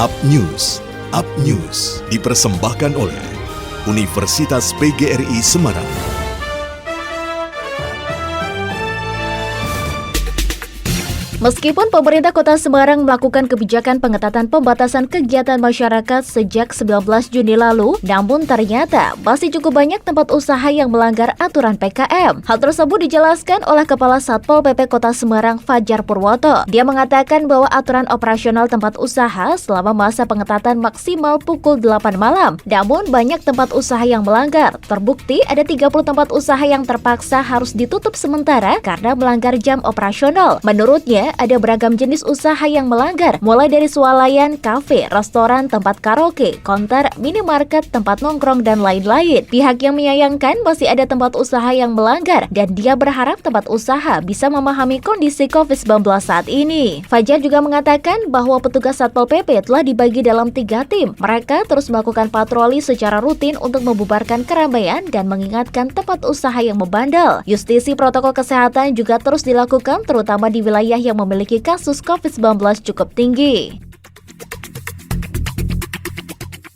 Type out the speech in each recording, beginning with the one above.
Up News dipersembahkan oleh Universitas PGRI Semarang. Meskipun pemerintah Kota Semarang melakukan kebijakan pengetatan pembatasan kegiatan masyarakat sejak 19 Juni lalu, namun ternyata masih cukup banyak tempat usaha yang melanggar aturan PKM. Hal tersebut dijelaskan oleh Kepala Satpol PP Kota Semarang, Fajar Purwoto. Dia mengatakan bahwa aturan operasional tempat usaha selama masa pengetatan maksimal pukul 8 malam. Namun banyak tempat usaha yang melanggar. Terbukti ada 30 tempat usaha yang terpaksa harus ditutup sementara karena melanggar jam operasional. Menurutnya, ada beragam jenis usaha yang melanggar, mulai dari swalayan, kafe, restoran, tempat karaoke, konter, minimarket, tempat nongkrong, dan lain-lain. Pihak yang menyayangkan masih ada tempat usaha yang melanggar, dan dia berharap tempat usaha bisa memahami kondisi COVID-19 saat ini. Fajar juga mengatakan bahwa petugas Satpol PP telah dibagi dalam 3 tim. Mereka terus melakukan patroli secara rutin untuk membubarkan keramaian dan mengingatkan tempat usaha yang membandel. Justisi protokol kesehatan juga terus dilakukan, terutama di wilayah yang memiliki kasus COVID-19 cukup tinggi.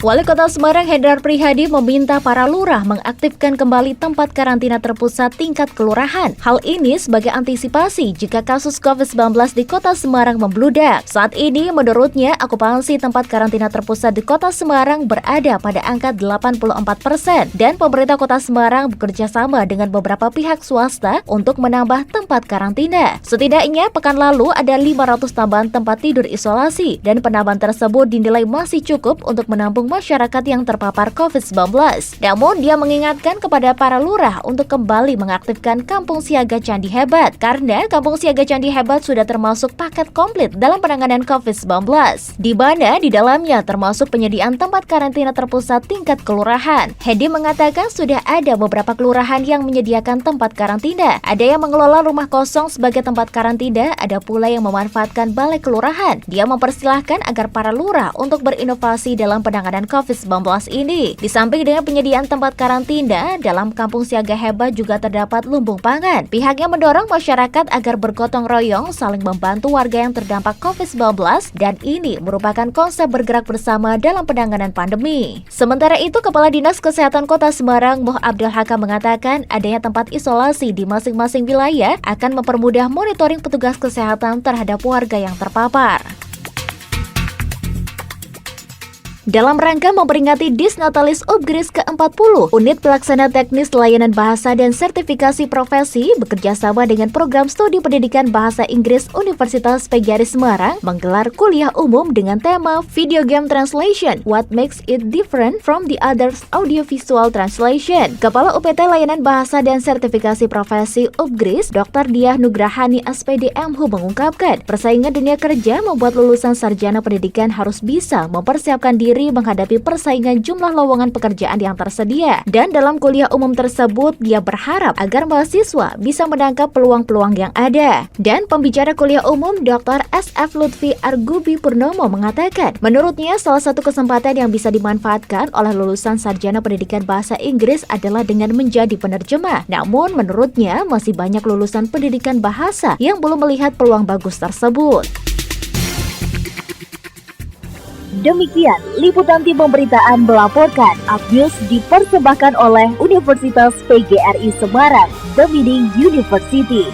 Wali Kota Semarang Hendrar Prihadi meminta para lurah mengaktifkan kembali tempat karantina terpusat tingkat kelurahan. Hal ini sebagai antisipasi jika kasus COVID-19 di Kota Semarang membludak. Saat ini, menurutnya, okupansi tempat karantina terpusat di Kota Semarang berada pada angka 84% dan pemerintah Kota Semarang bekerja sama dengan beberapa pihak swasta untuk menambah tempat karantina. Setidaknya, pekan lalu ada 500 tambahan tempat tidur isolasi dan penambahan tersebut dinilai masih cukup untuk menampung masyarakat yang terpapar COVID-19. Namun, dia mengingatkan kepada para lurah untuk kembali mengaktifkan Kampung Siaga Candi Hebat, karena Kampung Siaga Candi Hebat sudah termasuk paket komplit dalam penanganan COVID-19, di mana di dalamnya termasuk penyediaan tempat karantina terpusat tingkat kelurahan. Hedi mengatakan sudah ada beberapa kelurahan yang menyediakan tempat karantina. Ada yang mengelola rumah kosong sebagai tempat karantina, ada pula yang memanfaatkan balai kelurahan. Dia mempersilahkan agar para lurah untuk berinovasi dalam penanganan COVID-19 ini. Di samping dengan penyediaan tempat karantina, dalam Kampung Siaga Hebat juga terdapat lumbung pangan. Pihaknya mendorong masyarakat agar bergotong royong saling membantu warga yang terdampak COVID-19 dan ini merupakan konsep bergerak bersama dalam penanganan pandemi. Sementara itu, Kepala Dinas Kesehatan Kota Semarang, Moh Abdul Hakam mengatakan adanya tempat isolasi di masing-masing wilayah akan mempermudah monitoring petugas kesehatan terhadap warga yang terpapar. Dalam rangka memperingati Disnatalis Upgris ke-40, Unit Pelaksana Teknis Layanan Bahasa dan Sertifikasi Profesi bekerjasama dengan Program Studi Pendidikan Bahasa Inggris Universitas PGRI Semarang menggelar kuliah umum dengan tema Video Game Translation, What Makes It Different from the Others Audiovisual Translation. Kepala UPT Layanan Bahasa dan Sertifikasi Profesi Upgris, Dr. Diah Nugrahani SPD MHU mengungkapkan, persaingan dunia kerja membuat lulusan sarjana pendidikan harus bisa mempersiapkan diri menghadapi persaingan jumlah lowongan pekerjaan yang tersedia. Dan dalam kuliah umum tersebut, dia berharap agar mahasiswa bisa menangkap peluang-peluang yang ada. Dan pembicara kuliah umum Dr. SF Lutfi Argubi Purnomo mengatakan, menurutnya salah satu kesempatan yang bisa dimanfaatkan oleh lulusan sarjana pendidikan bahasa Inggris adalah dengan menjadi penerjemah. Namun menurutnya masih banyak lulusan pendidikan bahasa yang belum melihat peluang bagus tersebut. Demikian liputan tim pemberitaan melaporkan. Up News dipersembahkan oleh Universitas PGRI Semarang, The Leading University.